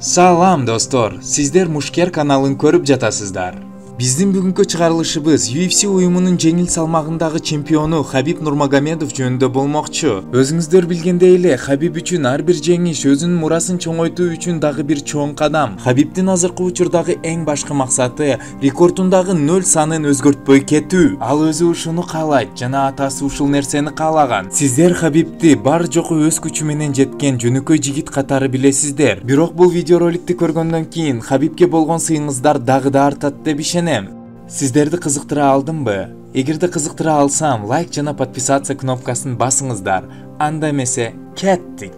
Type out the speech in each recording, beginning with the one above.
Салам достор, сиздер Мушкер каналын көрүп жатасыздар. Биздин бүгүнкү чыгарылышыбыз UFC уюмунун жеңил салмагындагы чемпиону Хабиб Нурмагомедов жөнүндө болмокчу. Өзүңүздөр билгендей эле, Хабиб үчүн ар бир жеңиш өзүнүн мурасын чоңойтуу үчүн дагы бир чоң кадам. Хабибдин азыркы учурдагы эң башкы максаты рекордундагы 0 санын өзгөртпөй кетүү. Ал өзү ушуну каалайт жана атасы ушул нерсени каалаган. Сиздер Хабибди бар жоку өз күчү менен жеткен жөнөкөй жигит катары билесиздер. Бирок бул видеороликти көргөндөн кийин Хабибге болгон сыйыңыздар дагы да артат деп ишенем. Сиздерди кызыктыра алдымбы? Эгерде кызыктыра алсам, лайк жана подписация кнопкасын басыңыздар. Анда эмесе, кеттик.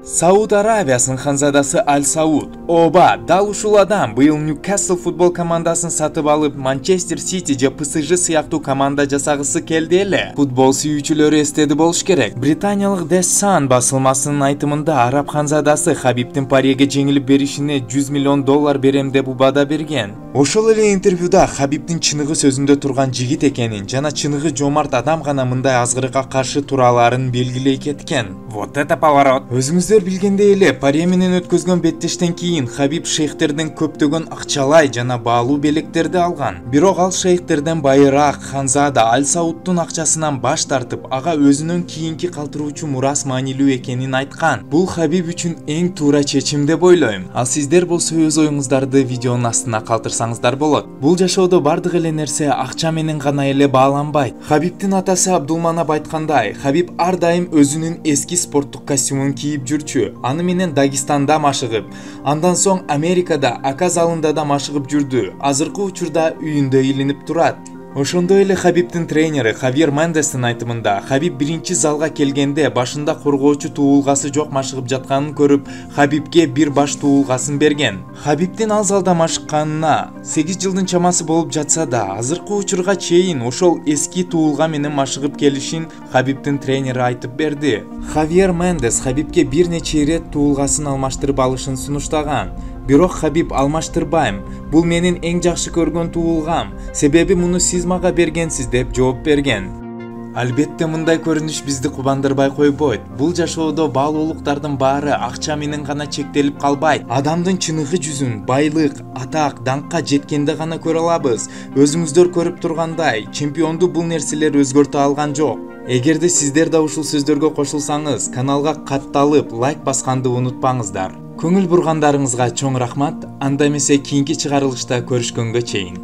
Сауд Аравиясынын ханзадасы Аль Сауд. Оба, дал ушул адам быйыл Ньюкасл футбол командасын сатып алып, Манчестер Сити же ПСЖ сыяктуу команда жасагысы келди эле. Футбол сүйүүчүлөрү эстеди болуш керек. Британиялык The Sun басылмасынын айтымында араб ханзадасы Хабибдин Париге жеңилип беришине $100 миллион берем деп убада берген. Ошол эле интервьюда Хабибдин чыныгы сөзүндө турган жигит экенин жана чыныгы жомарт адам гана мындай азгырыкка каршы тура аларын белгилей кеткен. Вот это поворот. Өзүңүздөр билгендей эле, Пари менен өткөзгөн беттештен кийин Хабиб шейхтерден көптөгөн акчалай жана баалуу белектерди алган. Бирок ал шейхтерден байыраак ханзада Аль Саудтун акчасынан баш тартып, ага өзүнүн кийинки калтыруучу мурас маанилүү экенин айткан. Бул Хабиб үчүн эң туура чечим деп ойлойм. Ал сиздер болсо өз оюңуздарды видеонун астына калтырсаңыздар болот. Бул жашоодо бардык эле нерсе акча менен гана эле бааланбайт. Хабибдин атасы Абдулманап айткандай, Хабиб ар дайым өзүнүн эски спорттук костюмун кийип жүрчү. Аны менен Дагестанда машыгып, андан соң Америкада ака залында да машыгып жүрдү. Азыркы учурда үйүндө илинип турат. Ошондой эле Хабибдин тренери Хавьер Мендестин айтымында, Хабиб биринчи залга келгенде башында коргоочу туулгасы жок машыгып жатканын көрүп, Хабибге бир баш туулгасын берген. Хабибдин ал залда машыкканына 8 жылдын чамасы болуп жатса да, азыркы учурга чейин ошол эски туулга менен машыгып келишин Хабибдин тренери айтып берди. Хавьер Мендес Хабибге бир нече ирет туулгасын алмаштырып алышын сунуштаган. Бирок Хабиб алмаштырбайм. Бул менин эң жакшы көргөн туулгам. Себеби муну сиз мага бергенсиз деп жооп берген. Албетте мындай көрүнүш бизди кубандырбай койбойт. Бул жашоодо баалуулуктардын баары акча менен гана чектелип калбайт. Адамдын чыныгы жүзүн байлык, атак, даңкка жеткенде гана көрө алабыз. Өзүңүздөр көрүп тургандай, чемпионду бул нерселер өзгөртө алган жок. Эгерде сиздер да ушул сөздөргө кошулсаңыз, каналга катталып, лайк басканды унутпаңыздар. Көңүл бургандарыңызга чоң рахмат. Анда эмесе кийинки чыгарылышта көрүшкөнгө чейин.